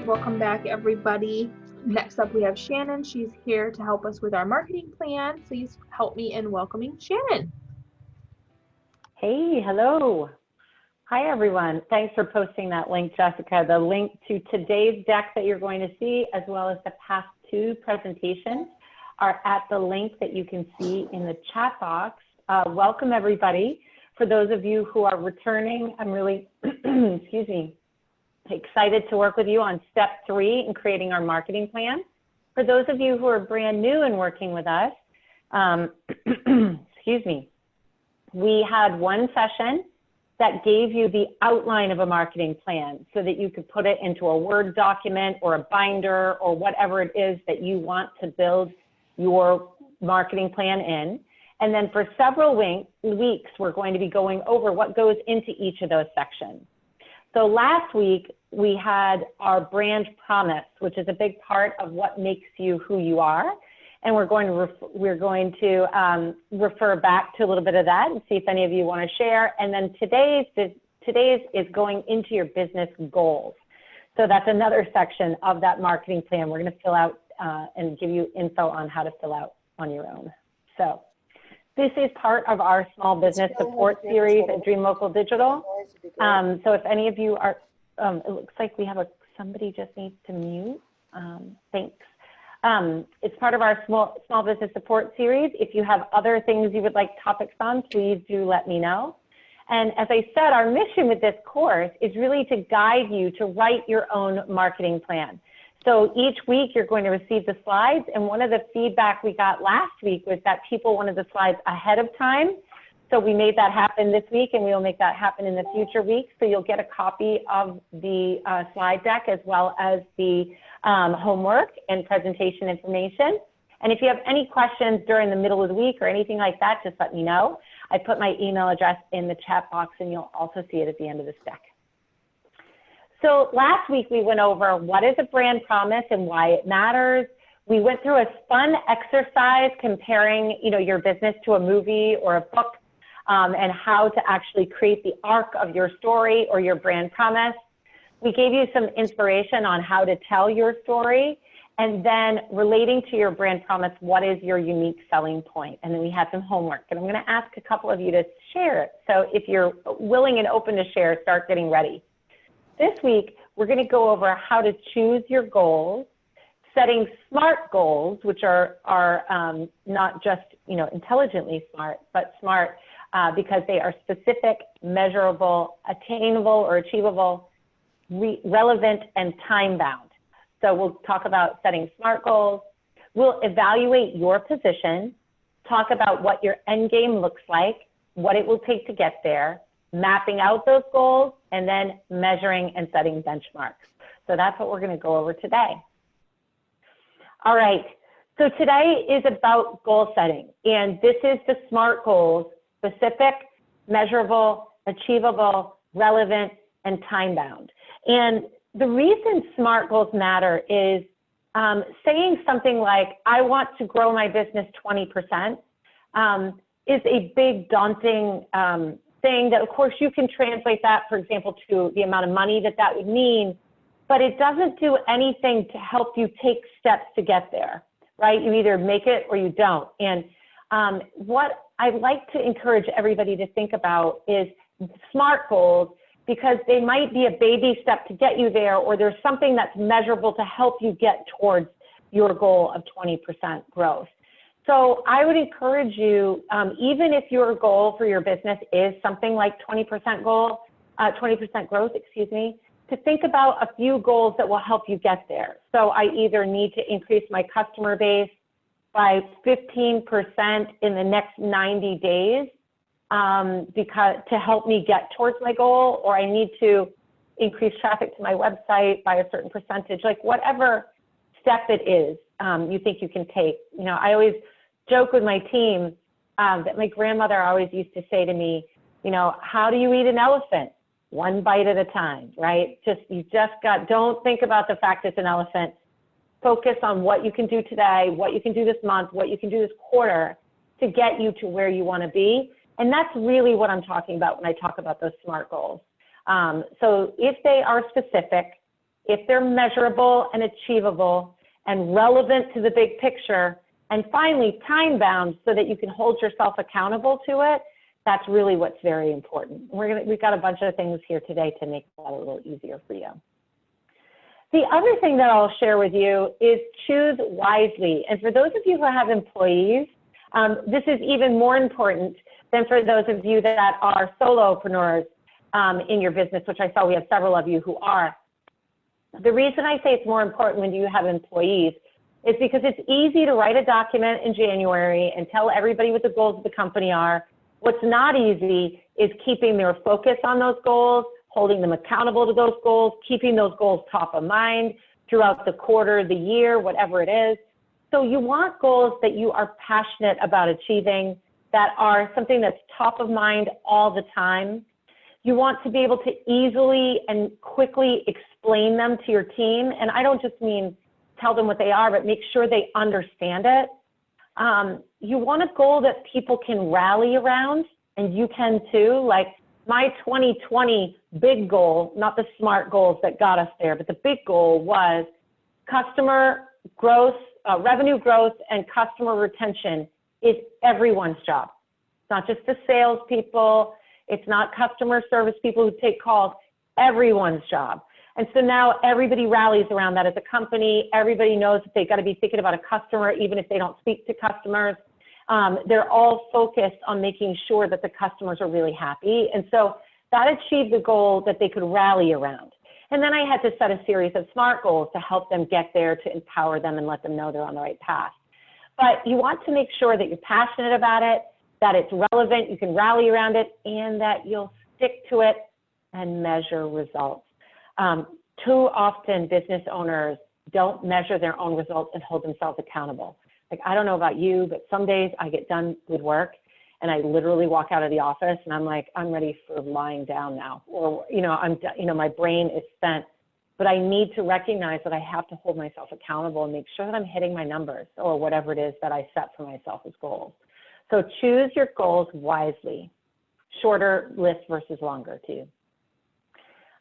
Welcome back, everybody. Next up, we have Shannon. She's here to help us with our marketing plan. Please help me in welcoming Shannon. Hey, hello. Hi, everyone. Thanks for posting that link, Jessica. The link to today's deck that you're going to see, as well as the past two presentations, are at the link that you can see in the chat box. Welcome, everybody. For those of you who are returning, I'm really, excuse me, excited to work with you on step 3 in creating our marketing plan. For those of you who are brand new and working with us, excuse me, we had one session that gave you the outline of a marketing plan so that you could put it into a Word document or a binder or whatever it is that you want to build your marketing plan in. And then for several weeks, we're going to be going over what goes into each of those sections. So last week, we had our brand promise, which is a big part of what makes you who you are. And we're going to refer back to a little bit of that and see if any of you want to share. And then today's is going into your business goals. So that's another section of that marketing plan. We're going to fill out and give you info on how to fill out on your own. So this is part of our small business support series at Dream Local Digital. So if any of you are, it looks like we have somebody just needs to mute. Thanks. It's part of our small business support series. If you have other things you would like topics on, please do let me know. And as I said, our mission with this course is really to guide you to write your own marketing plan. So each week you're going to receive the slides, and one of the feedback we got last week was that people wanted the slides ahead of time. So we made that happen this week, and we will make that happen in the future weeks. So you'll get a copy of the slide deck as well as the homework and presentation information. And if you have any questions during the middle of the week or anything like that, just let me know. I put my email address in the chat box, and you'll also see it at the end of this deck. So last week we went over what is a brand promise and why it matters. We went through a fun exercise comparing, your business to a movie or a book, and how to actually create the arc of your story or your brand promise. We gave you some inspiration on how to tell your story, and then relating to your brand promise, what is your unique selling point? And then we had some homework, and I'm going to ask a couple of you to share it. So if you're willing and open to share, start getting ready. This week, we're going to go over how to choose your goals, setting SMART goals, which are not just intelligently smart, but smart because they are specific, measurable, attainable or achievable, relevant, and time-bound. So we'll talk about setting SMART goals. We'll evaluate your position, talk about what your end game looks like, what it will take to get there, mapping out those goals, and then measuring and setting benchmarks. So that's what we're going to go over today. All right, so today is about goal setting, and this is the SMART goals: specific, measurable, achievable, relevant, and time-bound. And the reason SMART goals matter is saying something like, I want to grow my business 20%, is a big daunting thing that, of course, you can translate that, for example, to the amount of money that would mean, but it doesn't do anything to help you take steps to get there, right? You either make it or you don't. And what I'd like to encourage everybody to think about is SMART goals, because they might be a baby step to get you there, or there's something that's measurable to help you get towards your goal of 20% growth. So I would encourage you, even if your goal for your business is something like 20% growth, to think about a few goals that will help you get there. So I either need to increase my customer base by 15% in the next 90 days to help me get towards my goal, or I need to increase traffic to my website by a certain percentage, like whatever step it is you think you can take. I always joke with my team that my grandmother always used to say to me, how do you eat an elephant? One bite at a time, right? Don't think about the fact it's an elephant. Focus on what you can do today, what you can do this month, what you can do this quarter to get you to where you want to be. And that's really what I'm talking about when I talk about those SMART goals. So if they are specific, if they're measurable and achievable and relevant to the big picture, and finally time-bound so that you can hold yourself accountable to it, that's really what's very important. We've got a bunch of things here today to make that a little easier for you. The other thing that I'll share with you is choose wisely. And for those of you who have employees, this is even more important than for those of you that are solopreneurs in your business, which I saw we have several of you who are. The reason I say it's more important when you have employees is because it's easy to write a document in January and tell everybody what the goals of the company are. What's not easy is keeping their focus on those goals, holding them accountable to those goals, keeping those goals top of mind throughout the quarter, the year, whatever it is. So you want goals that you are passionate about achieving, that are something that's top of mind all the time. You want to be able to easily and quickly explain them to your team. And I don't just mean tell them what they are, but make sure they understand it. You want a goal that people can rally around, and you can too. Like my 2020 big goal, not the SMART goals that got us there, but the big goal was customer growth, revenue growth, and customer retention is everyone's job. It's not just the salespeople. It's not customer service people who take calls. Everyone's job. And so now everybody rallies around that as a company. Everybody knows that they've got to be thinking about a customer, even if they don't speak to customers. They're all focused on making sure that the customers are really happy. And so that achieved the goal that they could rally around. And then I had to set a series of SMART goals to help them get there, to empower them and let them know they're on the right path. But you want to make sure that you're passionate about it, that it's relevant, you can rally around it, and that you'll stick to it and measure results. Too often business owners don't measure their own results and hold themselves accountable. Like, I don't know about you, but some days I get done with work and I literally walk out of the office and I'm like, I'm ready for lying down now. Or, my brain is spent, but I need to recognize that I have to hold myself accountable and make sure that I'm hitting my numbers or whatever it is that I set for myself as goals. So choose your goals wisely. Shorter list versus longer too.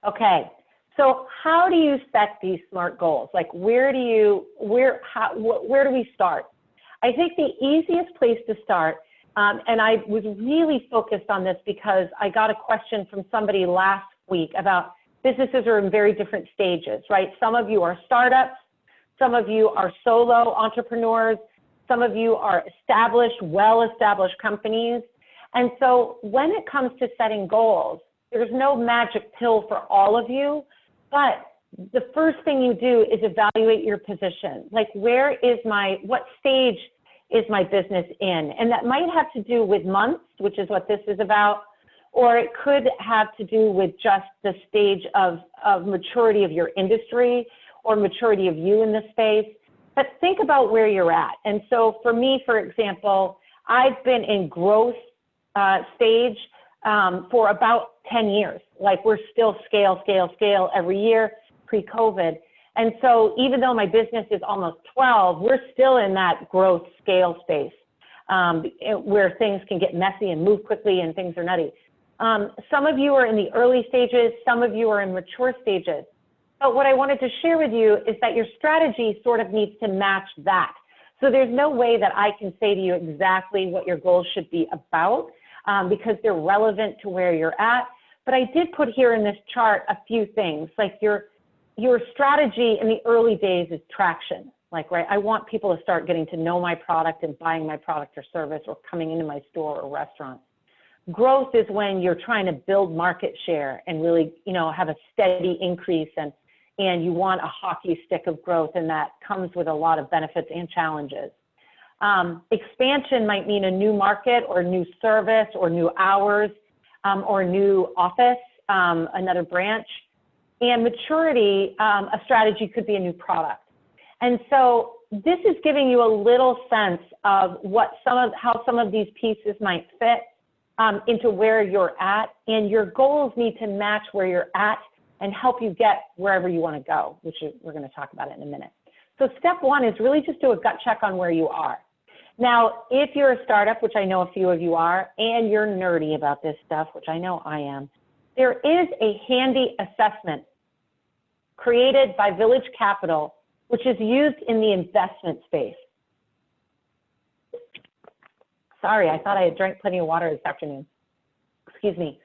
Okay. So how do you set these SMART goals? Like where do we start? I think the easiest place to start, and I was really focused on this because I got a question from somebody last week about businesses are in very different stages, right? Some of you are startups, some of you are solo entrepreneurs, some of you are established, well-established companies. And so when it comes to setting goals, there's no magic pill for all of you. But the first thing you do is evaluate your position. Like, what stage is my business in? And that might have to do with months, which is what this is about, or it could have to do with just the stage of maturity of your industry or maturity of you in the space. But think about where you're at. And so for me, for example, I've been in growth stage for about 10 years. Like we're still scale every year pre-COVID. And so even though my business is almost 12, we're still in that growth scale space where things can get messy and move quickly and things are nutty. Some of you are in the early stages, some of you are in mature stages. But what I wanted to share with you is that your strategy sort of needs to match that. So there's no way that I can say to you exactly what your goals should be about because they're relevant to where you're at. But I did put here in this chart a few things, like your strategy in the early days is traction. Like, right, I want people to start getting to know my product and buying my product or service or coming into my store or restaurant. Growth is when you're trying to build market share and really, have a steady increase and you want a hockey stick of growth, and that comes with a lot of benefits and challenges. Expansion might mean a new market or new service or new hours or new office, another branch. And maturity, a strategy could be a new product. And so this is giving you a little sense of how some of these pieces might fit into where you're at, and your goals need to match where you're at and help you get wherever you want to go, which we're going to talk about it in a minute. So step one is really just do a gut check on where you are. Now, if you're a startup, which I know a few of you are, and you're nerdy about this stuff, which I know I am, there is a handy assessment created by Village Capital, which is used in the investment space. Sorry, I thought I had drank plenty of water this afternoon. Excuse me.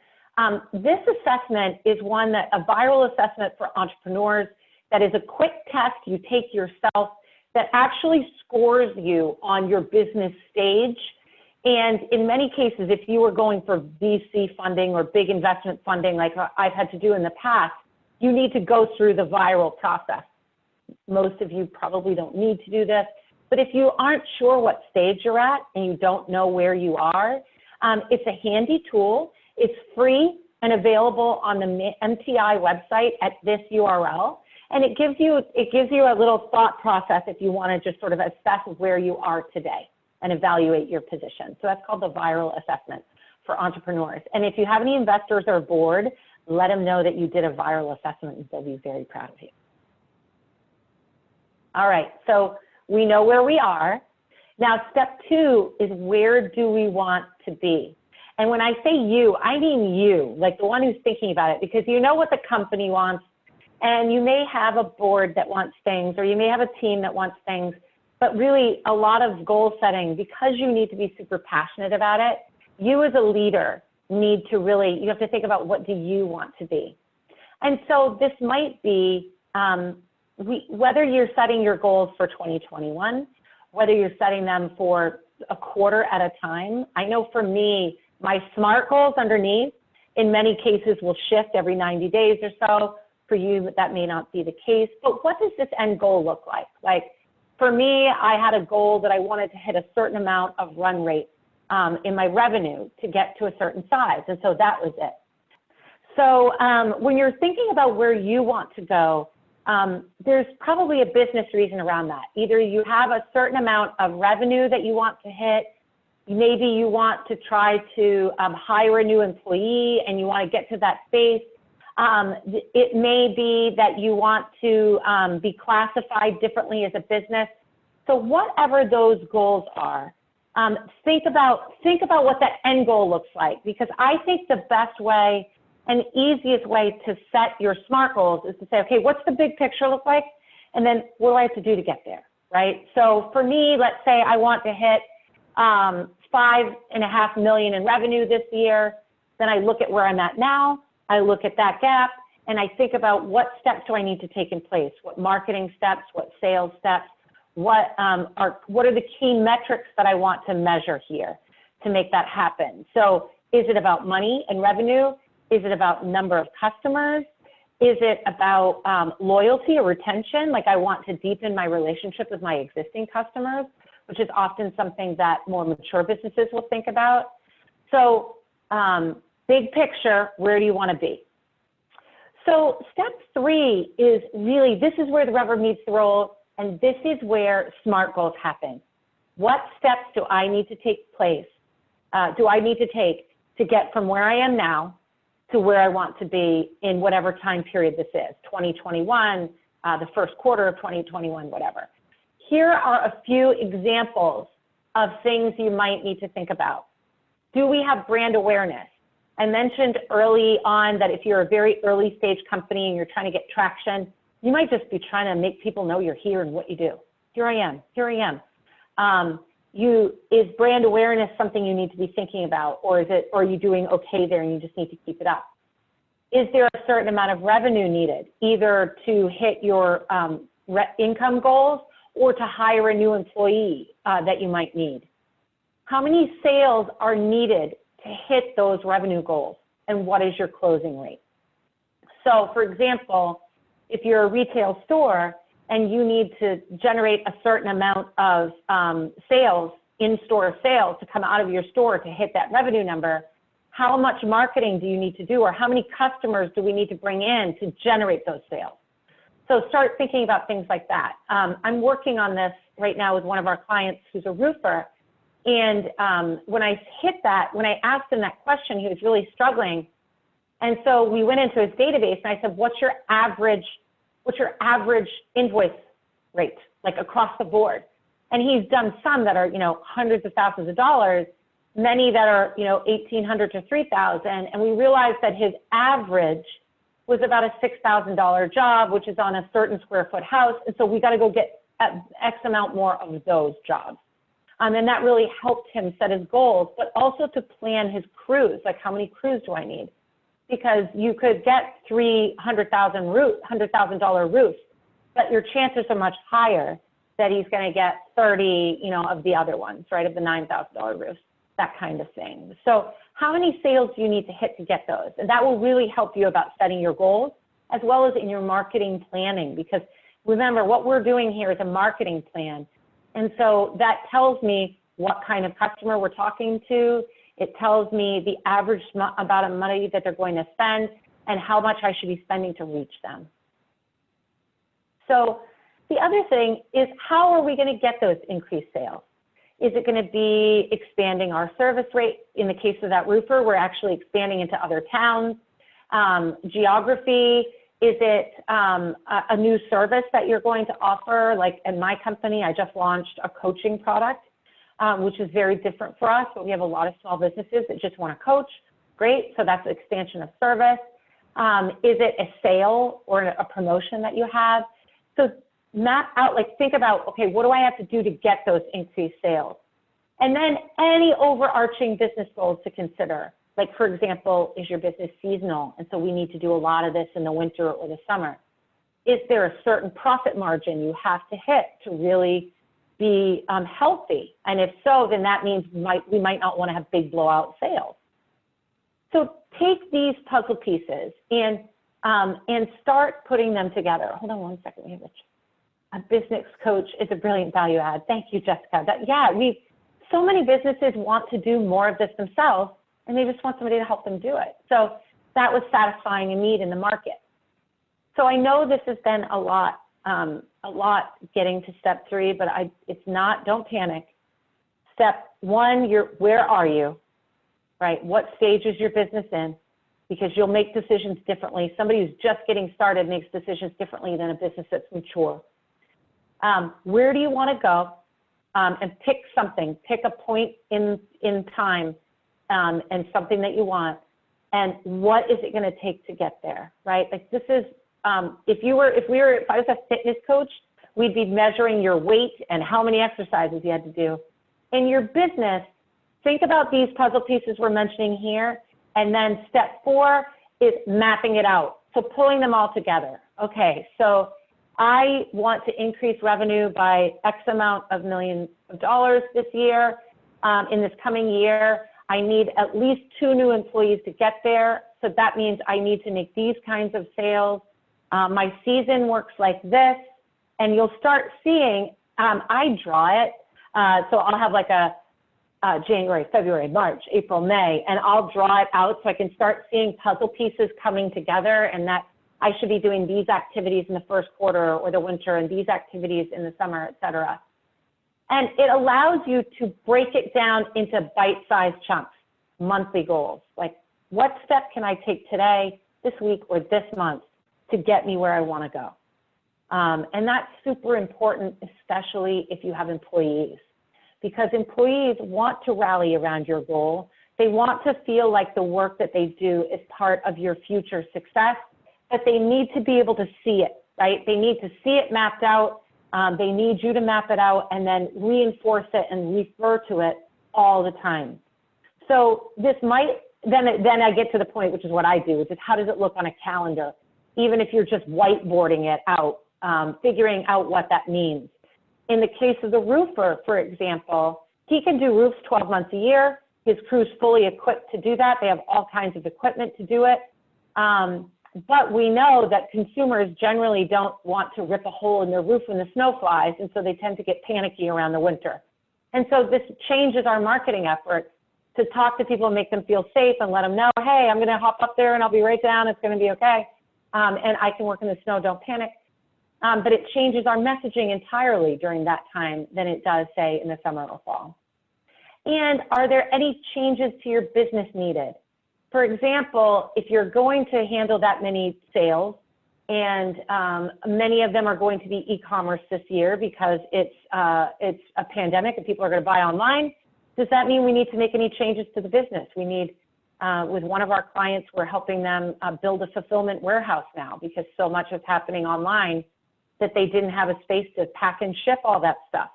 This assessment is one that a viral assessment for entrepreneurs that is a quick test you take yourself that actually scores you on your business stage. And in many cases, if you were going for VC funding or big investment funding like I've had to do in the past, you need to go through the viral process. Most of you probably don't need to do this, but if you aren't sure what stage you're at and you don't know where you are, it's a handy tool. It's free and available on the MTI website at this URL. And it gives you a little thought process if you want to just sort of assess where you are today and evaluate your position. So that's called the viral assessment for entrepreneurs. And if you have any investors or board, let them know that you did a viral assessment and they'll be very proud of you. All right, so we know where we are. Now, step 2 is where do we want to be? And when I say you, I mean you, like the one who's thinking about it, because you know what the company wants, and you may have a board that wants things, or you may have a team that wants things, but really a lot of goal setting, because you need to be super passionate about it, you as a leader need to really, you have to think about what do you want to be. And so this might be, whether you're setting your goals for 2021, whether you're setting them for a quarter at a time. I know for me, my SMART goals underneath, in many cases, will shift every 90 days or so. For you, that may not be the case, but what does this end goal look like? Like, for me, I had a goal that I wanted to hit a certain amount of run rate in my revenue to get to a certain size, and so that was it. So when you're thinking about where you want to go, there's probably a business reason around that. Either you have a certain amount of revenue that you want to hit, maybe you want to try to hire a new employee and you want to get to that space. It may be that you want to be classified differently as a business. So whatever those goals are, think about what that end goal looks like, because I think the best way and easiest way to set your SMART goals is to say, okay, what's the big picture look like? And then what do I have to do to get there, right? So for me, let's say I want to hit $5.5 million in revenue this year. Then I look at where I'm at now. I look at that gap and I think about what steps do I need to take in place? What marketing steps, what sales steps, what are the key metrics that I want to measure here to make that happen? So is it about money and revenue? Is it about number of customers? Is it about loyalty or retention? Like I want to deepen my relationship with my existing customers, which is often something that more mature businesses will think about. So big picture, where do you want to be? So step 3 is really, this is where the rubber meets the road, and this is where SMART goals happen. What steps do I need to take to get from where I am now to where I want to be in whatever time period this is, 2021, the first quarter of 2021, whatever. Here are a few examples of things you might need to think about. Do we have brand awareness? I mentioned early on that if you're a very early stage company and you're trying to get traction, you might just be trying to make people know you're here and what you do. Here I am, here I am. Is brand awareness something you need to be thinking about, or are you doing okay there and you just need to keep it up? Is there a certain amount of revenue needed, either to hit your income goals or to hire a new employee that you might need? How many sales are needed to hit those revenue goals, and what is your closing rate? So for example, if you're a retail store and you need to generate a certain amount of sales, in-store sales to come out of your store to hit that revenue number, how much marketing do you need to do, or how many customers do we need to bring in to generate those sales? So start thinking about things like that. I'm working on this right now with one of our clients who's a roofer. And when I asked him that question, he was really struggling. And so we went into his database and I said, what's your average invoice rate, like across the board? And he's done some that are, hundreds of thousands of dollars, many that are, $1,800 to $3,000. And we realized that his average was about a $6,000 job, which is on a certain square foot house. And so we got to go get X amount more of those jobs. And that really helped him set his goals, but also to plan his crews, like how many crews do I need? Because you could get $100,000 roofs, but your chances are much higher that he's going to get 30, of the other ones, right, of the $9,000 roofs, that kind of thing. So how many sales do you need to hit to get those? And that will really help you about setting your goals, as well as in your marketing planning, because remember, what we're doing here is a marketing plan. And so that tells me what kind of customer we're talking to. It tells me the average amount of money that they're going to spend and how much I should be spending to reach them. So the other thing is, how are we going to get those increased sales? Is it going to be expanding our service rate? In the case of that roofer, we're actually expanding into other towns. Geography. Is it a new service that you're going to offer? Like in my company, I just launched a coaching product, which is very different for us, but we have a lot of small businesses that just want to coach. Great, so that's expansion of service. Is it a sale or a promotion that you have? So map out, think about, okay, what do I have to do to get those increased sales? And then any overarching business goals to consider. Like, for example, is your business seasonal? And so we need to do a lot of this in the winter or the summer. Is there a certain profit margin you have to hit to really be healthy? And if so, then that means we might not want to have big blowout sales. So take these puzzle pieces and start putting them together. Hold on one second. We have a business coach. It's a brilliant value add. Thank you, Jessica. So many businesses want to do more of this themselves, and they just want somebody to help them do it. So that was satisfying a need in the market. So I know this has been a lot getting to step 3, but it's not, don't panic. Step 1, where are you, right? What stage is your business in? Because you'll make decisions differently. Somebody who's just getting started makes decisions differently than a business that's mature. Where do you want to go? And pick something, pick a point in time and something that you want, and what is it going to take to get there, right? Like this is, if I was a fitness coach, we'd be measuring your weight and how many exercises you had to do. In your business, think about these puzzle pieces we're mentioning here, and then step 4 is mapping it out. So pulling them all together. Okay, so I want to increase revenue by X amount of millions of dollars this year. In this coming year, I need at least 2 new employees to get there. So that means I need to make these kinds of sales. My season works like this. And you'll start seeing, I draw it. So I'll have like a January, February, March, April, May, and I'll draw it out so I can start seeing puzzle pieces coming together, and that I should be doing these activities in the first quarter or the winter and these activities in the summer, et cetera. And it allows you to break it down into bite-sized chunks, monthly goals. Like, what step can I take today, this week, or this month to get me where I want to go? And that's super important, especially if you have employees, because employees want to rally around your goal. They want to feel like the work that they do is part of your future success, but they need to be able to see it, right? They need to see it mapped out. They need you to map it out and then reinforce it and refer to it all the time. So this might, then I get to the point, which is what I do, which is how does it look on a calendar? Even if you're just whiteboarding it out, figuring out what that means. In the case of the roofer, for example, he can do roofs 12 months a year. His crew's fully equipped to do that. They have all kinds of equipment to do it. But we know that consumers generally don't want to rip a hole in their roof when the snow flies, and so they tend to get panicky around the winter. And so this changes our marketing efforts to talk to people and make them feel safe and let them know, hey, I'm going to hop up there and I'll be right down. It's going to be okay. And I can work in the snow, don't panic. But it changes our messaging entirely during that time than it does, say, in the summer or fall. And are there any changes to your business needed? For example, if you're going to handle that many sales, and many of them are going to be e-commerce this year because it's a pandemic and people are going to buy online, does that mean we need to make any changes to the business? We need With one of our clients, we're helping them build a fulfillment warehouse now because so much is happening online that they didn't have a space to pack and ship all that stuff.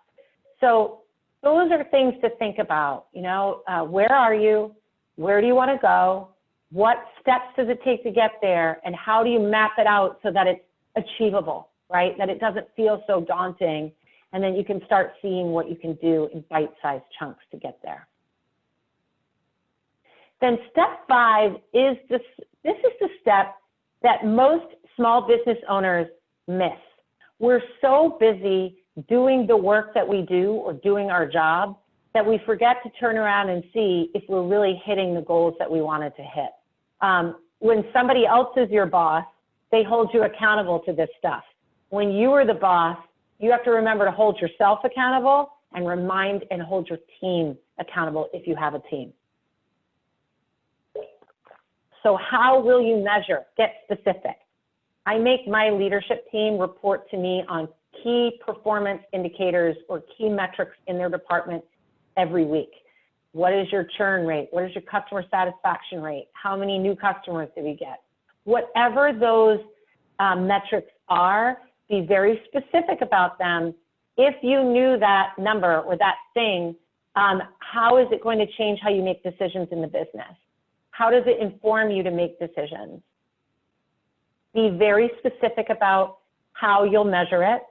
So those are things to think about, you know, where are you? Where do you want to go? What steps does it take to get there? And how do you map it out so that it's achievable, right? That it doesn't feel so daunting. And then you can start seeing what you can do in bite-sized chunks to get there. Then step 5 is this is the step that most small business owners miss. We're so busy doing the work that we do or doing our job that we forget to turn around and see if we're really hitting the goals that we wanted to hit. When somebody else is your boss, they hold you accountable to this stuff. When you are the boss, you have to remember to hold yourself accountable and remind and hold your team accountable if you have a team. So how will you measure? Get specific. I make my leadership team report to me on key performance indicators or key metrics in their department every week. What is your churn rate? What is your customer satisfaction rate? How many new customers did we get? Whatever those metrics are, be very specific about them. If you knew that number or that thing, how is it going to change how you make decisions in the business? How does it inform you to make decisions? Be very specific about how you'll measure it,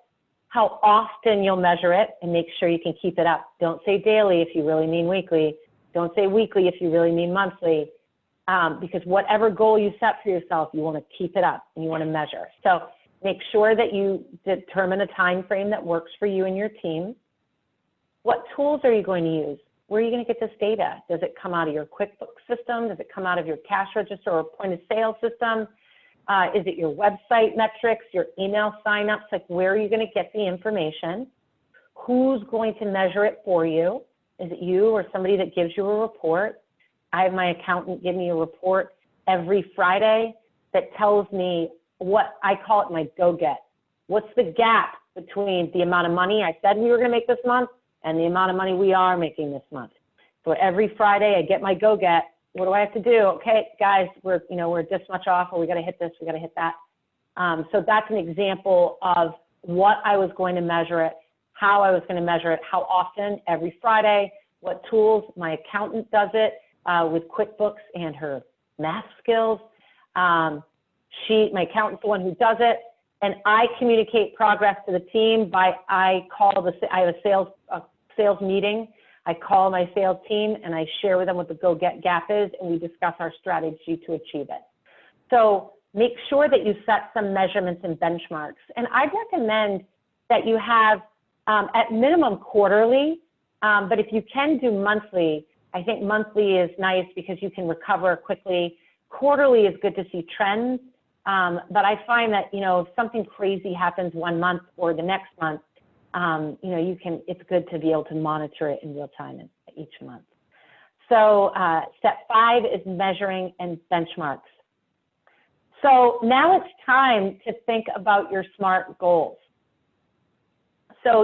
how often you'll measure it, and make sure you can keep it up. Don't say daily if you really mean weekly. Don't say weekly if you really mean monthly, because whatever goal you set for yourself, you want to keep it up and you want to measure. So make sure that you determine a time frame that works for you and your team. What tools are you going to use? Where are you going to get this data? Does it come out of your QuickBooks system? Does it come out of your cash register or point of sale system? Is it your website metrics, your email signups? Like, where are you going to get the information? Who's going to measure it for you? Is it you or somebody that gives you a report? I have my accountant give me a report every Friday that tells me what I call it my go-get. What's the gap between the amount of money I said we were going to make this month and the amount of money we are making this month? So every Friday I get my go-get. What do I have to do? Okay, guys, we're this much off, or we got to hit this, we got to hit that. So that's an example of what I was going to measure it, how I was going to measure it, how often, every Friday, what tools. My accountant does it with QuickBooks and her math skills. My accountant's the one who does it, and I communicate progress to the team by I have a sales meeting. I call my sales team and I share with them what the go-get gap is, and we discuss our strategy to achieve it. So make sure that you set some measurements and benchmarks. And I'd recommend that you have at minimum quarterly, but if you can do monthly, I think monthly is nice because you can recover quickly. Quarterly is good to see trends, but I find that, if something crazy happens one month or the next month, it's good to be able to monitor it in real time each month. So step 5 is measuring and benchmarks. So now it's time to think about your SMART goals. So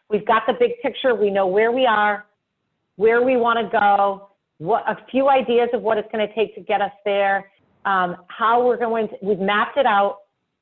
we've got the big picture. We know where we are, where we want to go, a few ideas of what it's going to take to get us there, we've mapped it out,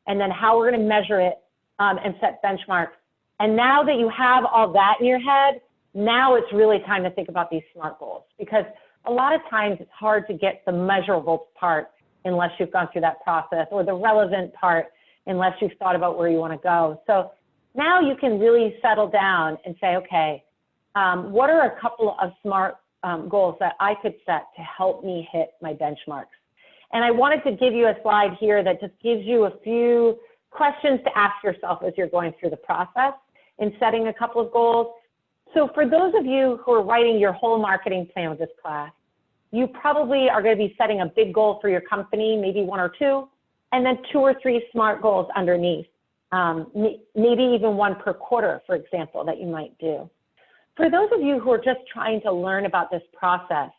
and then how we're going to measure it and set benchmarks. And now that you have all that in your head, now it's really time to think about these SMART goals, because a lot of times it's hard to get the measurable part unless you've gone through that process, or the relevant part unless you've thought about where you want to go. So now you can really settle down and say, okay, what are a couple of SMART goals that I could set to help me hit my benchmarks? And I wanted to give you a slide here that just gives you a few questions to ask yourself as you're going through the process in setting a couple of goals. So for those of you who are writing your whole marketing plan with this class, you probably are going to be setting a big goal for your company, maybe 1 or 2, and then 2 or 3 SMART goals underneath, maybe even 1 per quarter, for example, that you might do. For those of you who are just trying to learn about this process,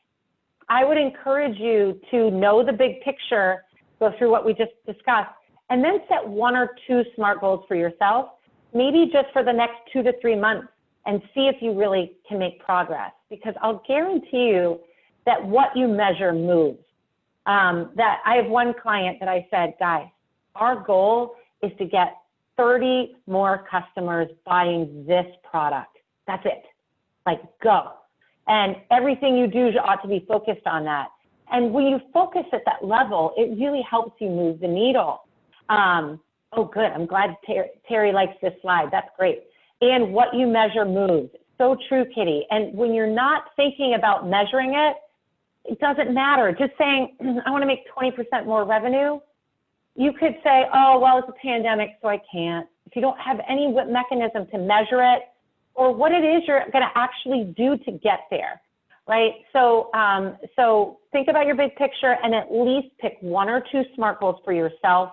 I would encourage you to know the big picture, go through what we just discussed, and then set 1 or 2 SMART goals for yourself, maybe just for the next 2 to 3 months, and see if you really can make progress. Because I'll guarantee you that what you measure moves. That I have one client that I said, guys, our goal is to get 30 more customers buying this product. That's it. Like, go. And everything you do ought to be focused on that. And when you focus at that level, it really helps you move the needle. Oh, good. I'm glad Terry likes this slide. That's great. And what you measure moves. So true, Kitty. And when you're not thinking about measuring it, it doesn't matter. Just saying, I want to make 20% more revenue. You could say, oh, well, it's a pandemic, so I can't. If you don't have any mechanism to measure it or what it is you're going to actually do to get there, right? So, so think about your big picture and at least pick 1 or 2 SMART goals for yourself,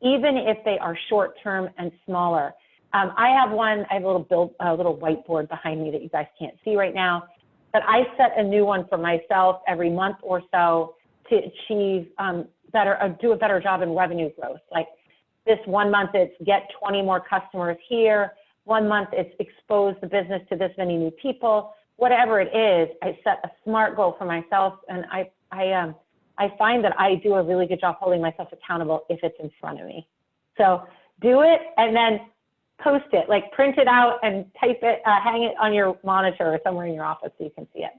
even if they are short-term and smaller. I have a little whiteboard behind me that you guys can't see right now, but I set a new one for myself every month or so to achieve do a better job in revenue growth. Like this one month, it's get 20 more customers here. One month, it's expose the business to this many new people. Whatever it is, I set a SMART goal for myself, and I find that I do a really good job holding myself accountable if it's in front of me. So do it and then post it, like print it out and type it, hang it on your monitor or somewhere in your office so you can see it.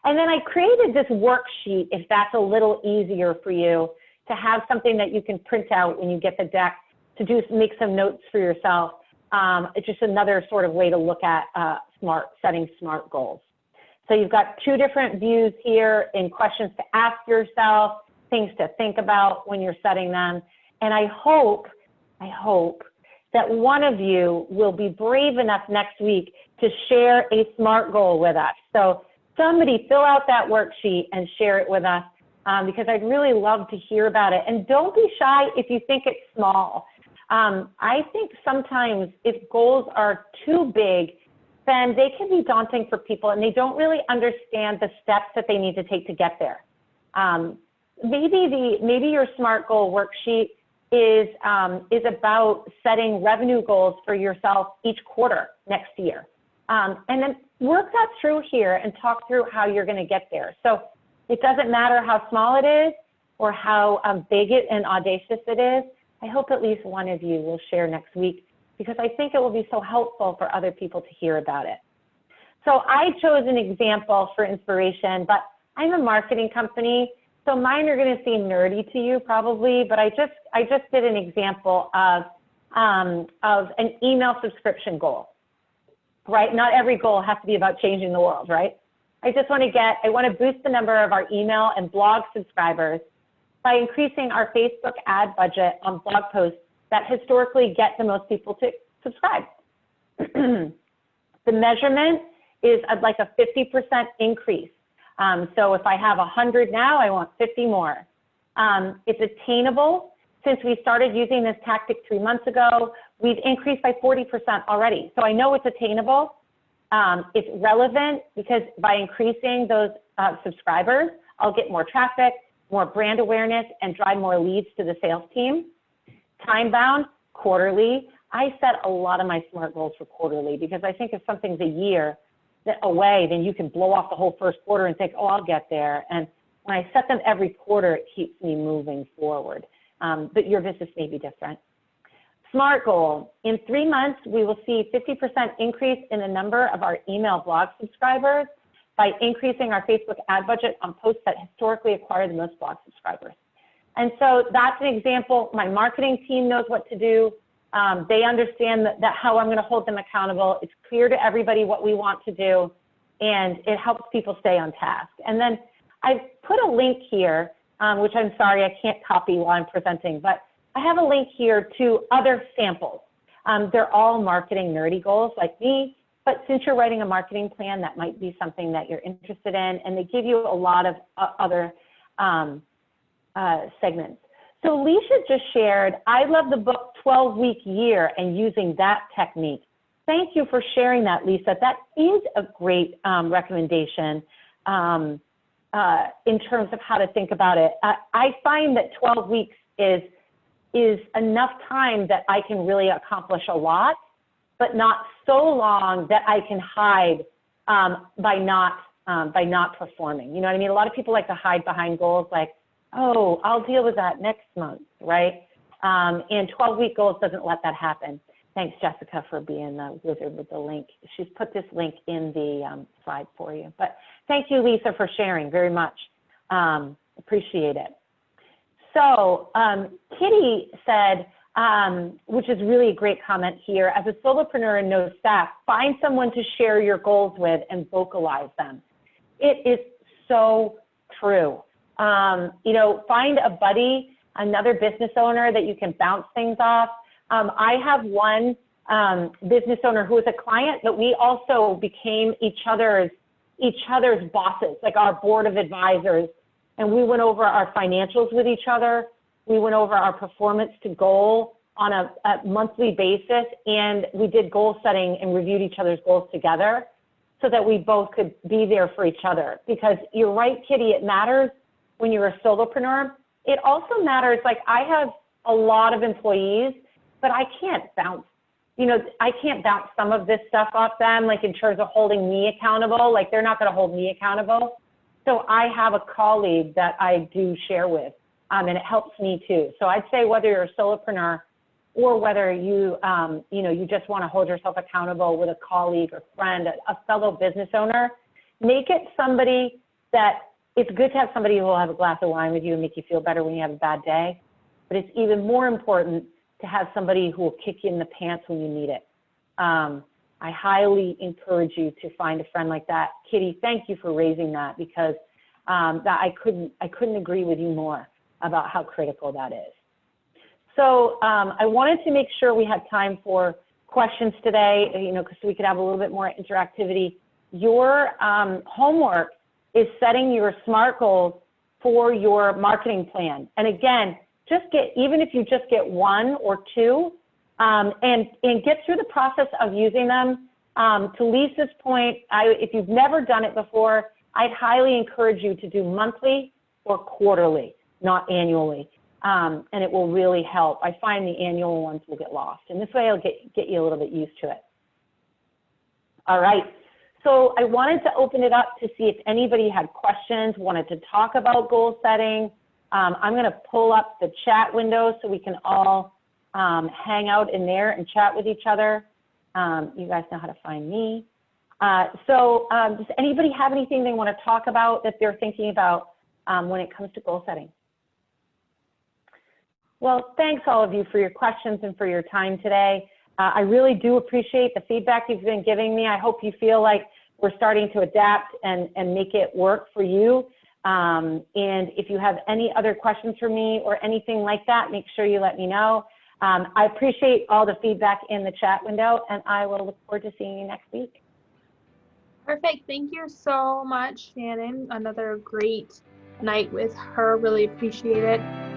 And then I created this worksheet, if that's a little easier for you, to have something that you can print out when you get the deck to make some notes for yourself. It's just another sort of way to look at setting SMART goals. So you've got 2 different views here in questions to ask yourself, things to think about when you're setting them. And I hope that one of you will be brave enough next week to share a SMART goal with us. So somebody fill out that worksheet and share it with us because I'd really love to hear about it. And don't be shy if you think it's small. I think sometimes if goals are too big, then they can be daunting for people and they don't really understand the steps that they need to take to get there. Maybe your SMART goal worksheet is about setting revenue goals for yourself each quarter next year. And then work that through here and talk through how you're going to get there. So it doesn't matter how small it is or how big and audacious it is. I hope at least one of you will share next week because I think it will be so helpful for other people to hear about it. So I chose an example for inspiration, but I'm a marketing company, so mine are going to seem nerdy to you probably, but I just did an example of an email subscription goal, right? Not every goal has to be about changing the world, right? I want to boost the number of our email and blog subscribers by increasing our Facebook ad budget on blog posts that historically get the most people to subscribe. The measurement is like a 50% increase. So if I have 100 now, I want 50 more. It's attainable. Since we started using this tactic 3 months ago, we've increased by 40% already. So I know it's attainable. It's relevant because by increasing those subscribers, I'll get more traffic, more brand awareness, and drive more leads to the sales team. Time bound, quarterly. I set a lot of my SMART goals for quarterly because I think if something's a year away, then you can blow off the whole first quarter and think, oh, I'll get there. And when I set them every quarter, it keeps me moving forward. But your business may be different. SMART goal. In 3 months, we will see 50% increase in the number of our email blog subscribers by increasing our Facebook ad budget on posts that historically acquire the most blog subscribers. And so that's an example. My marketing team knows what to do. They understand that how I'm going to hold them accountable. It's clear to everybody what we want to do, and it helps people stay on task. And then I've put a link here, which I'm sorry I can't copy while I'm presenting, but I have a link here to other samples. They're all marketing nerdy goals like me, but since you're writing a marketing plan, that might be something that you're interested in, and they give you a lot of other segments. So Alicia just shared, I love the book 12-Week Year and using that technique. Thank you for sharing that, Lisa. That is a great recommendation in terms of how to think about it. I find that 12 weeks is enough time that I can really accomplish a lot, but not so long that I can hide by not by not performing. You know what I mean? A lot of people like to hide behind goals like, oh, I'll deal with that next month, right? And 12-week goals doesn't let that happen. Thanks, Jessica, for being the wizard with the link. She's put this link in the slide for you. But thank you, Lisa, for sharing very much. Appreciate it. So Kitty said, which is really a great comment here, as a solopreneur and no staff, find someone to share your goals with and vocalize them. It is so true. You know, find a buddy, another business owner that you can bounce things off. I have one business owner who was a client, but we also became each other's bosses, like our board of advisors. And we went over our financials with each other. We went over our performance to goal on a monthly basis, and we did goal setting and reviewed each other's goals together so that we both could be there for each other. Because you're right, Kitty, it matters when you're a solopreneur. It also matters, like I have a lot of employees, but I can't bounce, you know, I can't bounce some of this stuff off them, like in terms of holding me accountable, like they're not gonna hold me accountable. So I have a colleague that I do share with, and it helps me too. So I'd say whether you're a solopreneur or whether you, you know, you just want to hold yourself accountable with a colleague or friend, a fellow business owner, make it somebody that, it's good to have somebody who will have a glass of wine with you and make you feel better when you have a bad day. But it's even more important to have somebody who will kick you in the pants when you need it. I highly encourage you to find a friend like that. Kitty, thank you for raising that, because that I couldn't agree with you more about how critical that is. So I wanted to make sure we had time for questions today, you know, so we could have a little bit more interactivity. Your homework is setting your SMART goals for your marketing plan. And again, even if you just get one or two, and get through the process of using them. To Lisa's point, if you've never done it before, I'd highly encourage you to do monthly or quarterly, not annually. And it will really help. I find the annual ones will get lost. And this way I'll get you a little bit used to it. All right. So I wanted to open it up to see if anybody had questions, wanted to talk about goal setting. I'm going to pull up the chat window so we can all hang out in there and chat with each other. You guys know how to find me. Does anybody have anything they want to talk about that they're thinking about when it comes to goal setting? Well, thanks all of you for your questions and for your time today. I really do appreciate the feedback you've been giving me. I hope you feel like we're starting to adapt and make it work for you. And if you have any other questions for me or anything like that, make sure you let me know. I appreciate all the feedback in the chat window, and I will look forward to seeing you next week. Perfect. Thank you so much, Shannon. Another great night with her. Really appreciate it.